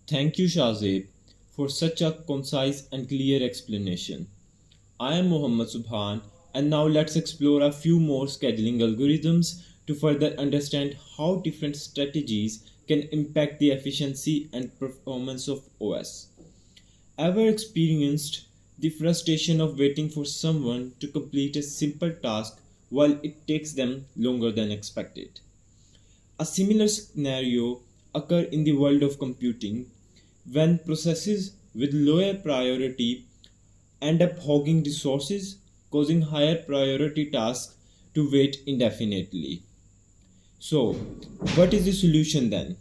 Thank you, Shazib, for such a concise and clear explanation. I am Mohammad Subhan, and now let's explore a few more scheduling algorithms to further understand how different strategies can impact the efficiency and performance of OS. Ever experienced the frustration of waiting for someone to complete a simple task while it takes them longer than expected? A similar scenario occurs in the world of computing when processes with lower priority end up hogging resources, causing higher priority tasks to wait indefinitely. So, what is the solution then?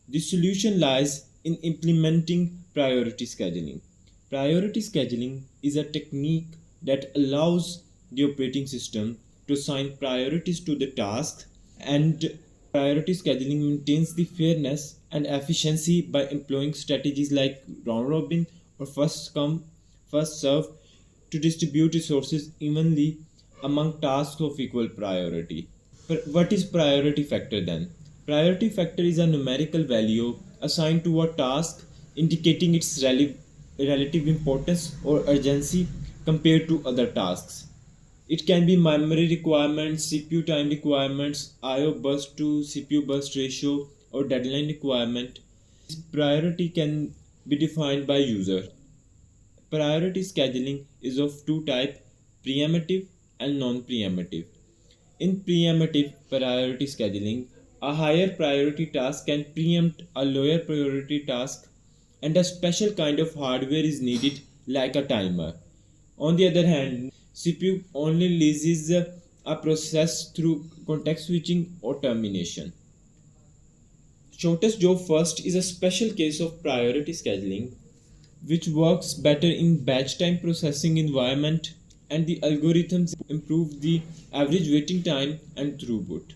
The solution lies in implementing priority scheduling. Priority scheduling is a technique that allows the operating system to assign priorities to the tasks, and priority scheduling maintains the fairness and efficiency by employing strategies like round robin or first come, first serve to distribute resources evenly among tasks of equal priority. But what is priority factor then? Priority factor is a numerical value assigned to a task indicating its relative importance or urgency compared to other tasks. It can be memory requirements, CPU time requirements, IO burst to CPU burst ratio, or deadline requirement. This priority can be defined by user. Priority scheduling is of two types: preemptive and non-preemptive. In preemptive priority scheduling, a higher priority task can preempt a lower priority task, and a special kind of hardware is needed, like a timer. On the other hand, CPU only releases a process through context switching or termination. Shortest job first is a special case of priority scheduling which works better in batch time processing environment, and the algorithms improve the average waiting time and throughput.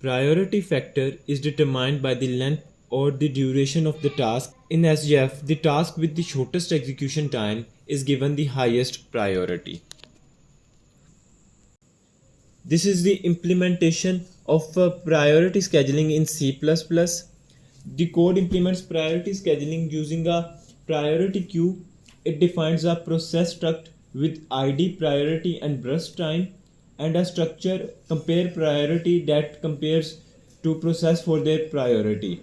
Priority factor is determined by the length or the duration of the task. In SGF, the task with the shortest execution time is given the highest priority. This is the implementation of priority scheduling in C++. The code implements priority scheduling using a priority queue. It defines a process struct with ID, priority, and burst time, and a structure compare priority that compares two process for their priority.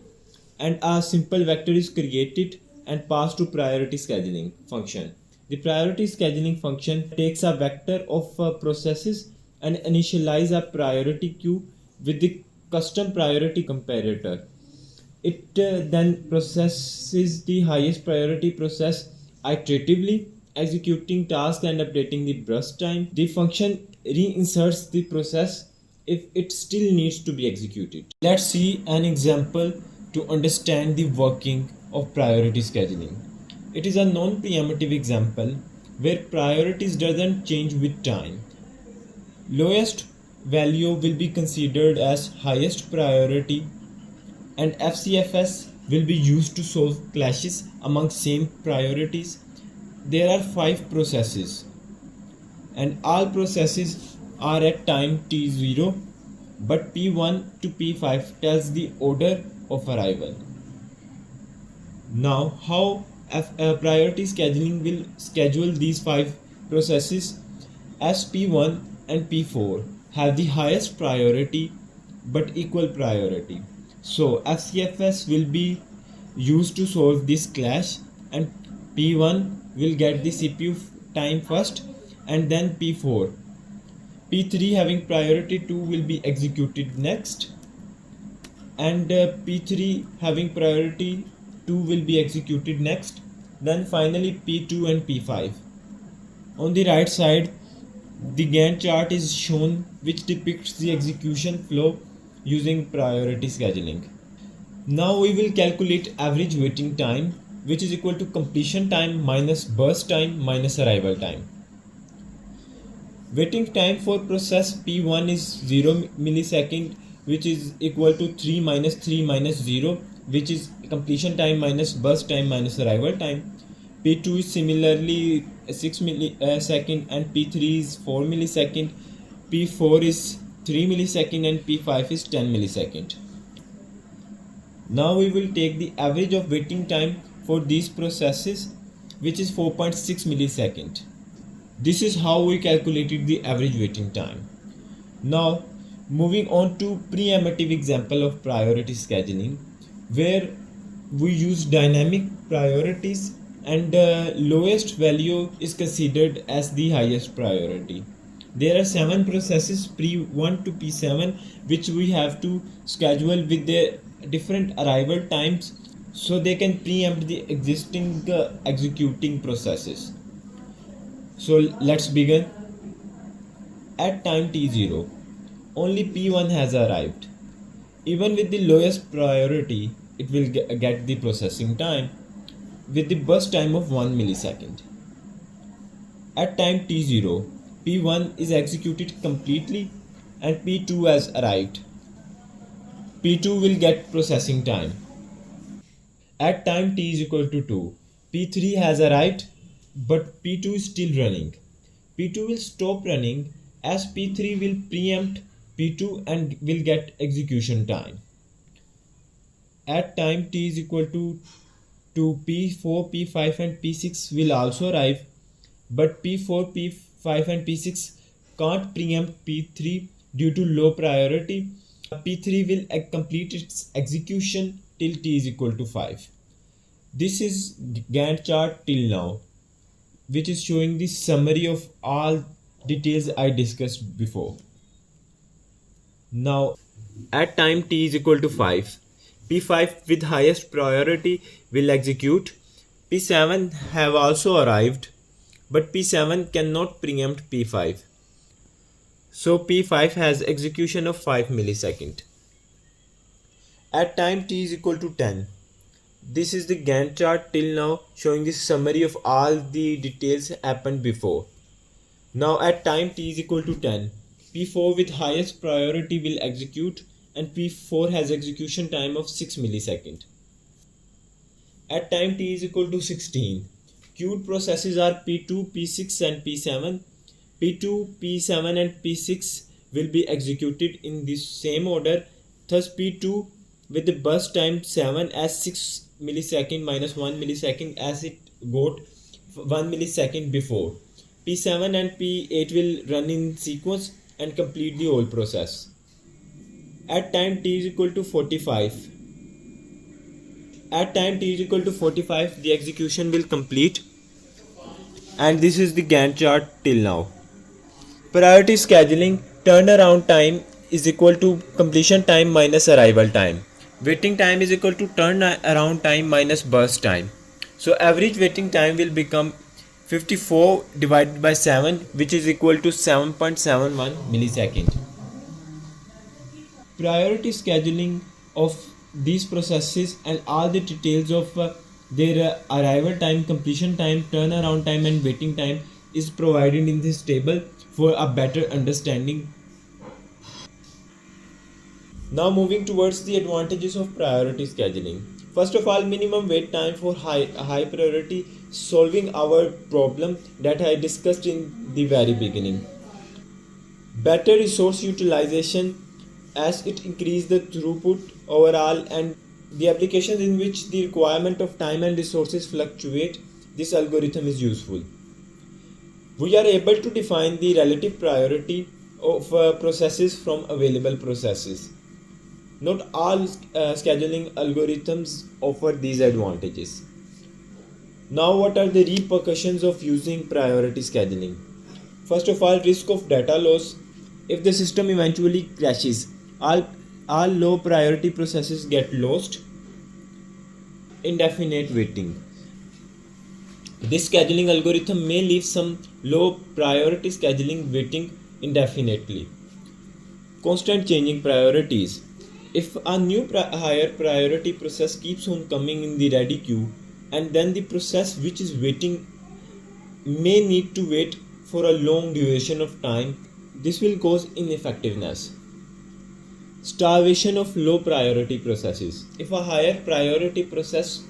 And a simple vector is created and passed to priority scheduling function. The priority scheduling function takes a vector of processes and initialize a priority queue with the custom priority comparator. It then processes the highest priority process iteratively, executing tasks and updating the burst time. The function reinserts the process if it still needs to be executed. Let's see an example to understand the working of priority scheduling. It is a non-preemptive example where priorities doesn't change with time. Lowest value will be considered as highest priority, and FCFS will be used to solve clashes among same priorities. There are 5 processes, and all processes are at time t0, but P1 to P5 tells the order of arrival. Now, how priority scheduling will schedule these 5 processes? As P1 and P4 have the highest priority but equal priority, so FCFS will be used to solve this clash, and P1 will get the CPU time first and then P4. P3 having priority 2 will be executed next, and P3 having priority 2 will be executed next, then finally P2 and P5. On the right side, the Gantt chart is shown which depicts the execution flow using priority scheduling. Now we will calculate average waiting time, which is equal to completion time minus burst time minus arrival time. Waiting time for process P1 is 0 millisecond, which is equal to 3 minus 0, which is completion time minus burst time minus arrival time. P2 is similarly 6 millisecond and P3 is 4 millisecond. P4 is 3 millisecond and P5 is 10 millisecond. Now we will take the average of waiting time for these processes, which is 4.6 millisecond. This is how we calculated the average waiting time. Now moving on to preemptive example of priority scheduling, where we use dynamic priorities and the lowest value is considered as the highest priority. There are 7 processes P1 to P7 which we have to schedule with their different arrival times so they can preempt the existing executing processes. So let's begin. At time t0, only P1 has arrived. Even with the lowest priority, it will get the processing time with the burst time of 1 millisecond. At time t0, P1 is executed completely and P2 has arrived. P2 will get processing time. At time t is equal to 2, P3 has arrived but P2 is still running. P2 will stop running as P3 will preempt P2 and will get execution time. At time t is equal to P4, P5 and P6 will also arrive, but P4, P5 and P6 can't preempt P3 due to low priority. P3 will complete its execution till t is equal to 5. This is Gantt chart till now, which is showing the summary of all details I discussed before. Now at time t is equal to 5, P5 with highest priority will execute. P7 have also arrived, but P7 cannot preempt P5. So P5 has execution of 5 millisecond. At time t is equal to 10. This is the Gantt chart till now showing the summary of all the details happened before. Now at time t is equal to 10, P4 with highest priority will execute and P4 has execution time of 6 millisecond. At time t is equal to 16, queued processes are P2, P6 and P7. P2, P7 and P6 will be executed in the same order. Thus P2 with the burst time 7 as 6 millisecond minus 1 millisecond as it got 1 millisecond before. P7 and P8 will run in sequence and complete the whole process. At time t is equal to 45. At time t is equal to 45, the execution will complete, and this is the Gantt chart till now. Priority scheduling turnaround time is equal to completion time minus arrival time. Waiting time is equal to turnaround time minus burst time. So average waiting time will become 54 divided by 7, which is equal to 7.71 millisecond. Priority scheduling of these processes and all the details of their arrival time, completion time, turnaround time and waiting time is provided in this table for a better understanding. Now moving towards the advantages of priority scheduling. First of all, minimum wait time for high priority, solving our problem that I discussed in the very beginning. Better resource utilization as it increases the throughput overall, and the applications in which the requirement of time and resources fluctuate, this algorithm is useful. We are able to define the relative priority of processes from available processes. Not all scheduling algorithms offer these advantages. Now, what are the repercussions of using priority scheduling? First of all, risk of data loss. If the system eventually crashes, all low priority processes get lost. Indefinite waiting. This scheduling algorithm may leave some low priority scheduling waiting indefinitely. Constant changing priorities. If a new higher priority process keeps on coming in the ready queue, and then the process which is waiting may need to wait for a long duration of time, this will cause ineffectiveness. Starvation of low priority processes. If a higher priority process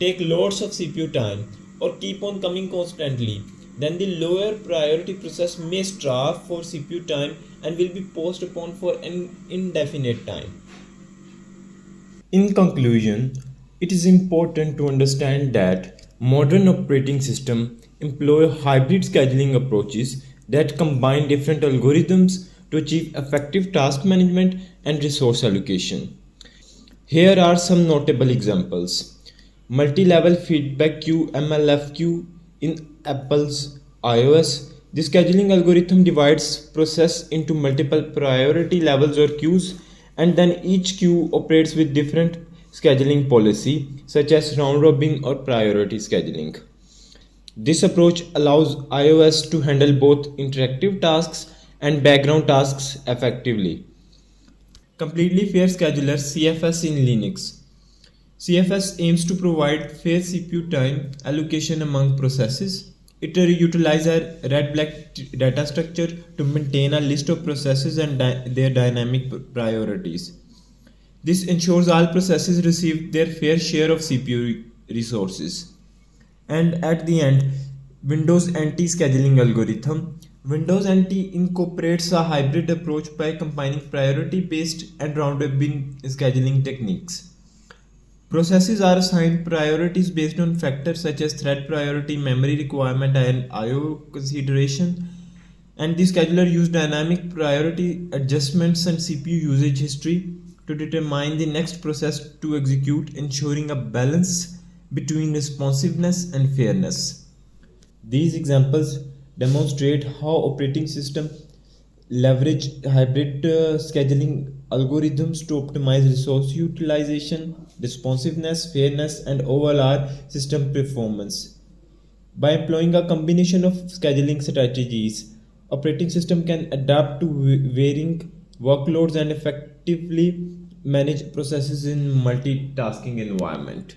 take lots of CPU time or keep on coming constantly, then the lower priority process may starve for CPU time and will be postponed for an indefinite time. In conclusion, it is important to understand that modern operating systems employ hybrid scheduling approaches that combine different algorithms to achieve effective task management and resource allocation. Here are some notable examples. Multi-level feedback queue MLFQ in Apple's iOS. The scheduling algorithm divides process into multiple priority levels or queues, and then each queue operates with different scheduling policy such as round robin or priority scheduling. This approach allows iOS to handle both interactive tasks and background tasks effectively. Completely Fair Scheduler CFS in Linux. CFS aims to provide fair CPU time allocation among processes. It utilizes a red-black data structure to maintain a list of processes and their dynamic priorities. This ensures all processes receive their fair share of CPU resources. And at the end, Windows anti-scheduling algorithm. Windows anti incorporates a hybrid approach by combining priority-based and round-robin scheduling techniques. Processes are assigned priorities based on factors such as thread priority, memory requirement, and I/O consideration. And the scheduler uses dynamic priority adjustments and CPU usage history to determine the next process to execute, ensuring a balance between responsiveness and fairness. These examples demonstrate how operating systems leverage hybrid scheduling algorithms to optimize resource utilization, responsiveness, fairness, and overall system performance. By employing a combination of scheduling strategies, operating system can adapt to varying workloads and effectively manage processes in multitasking environment.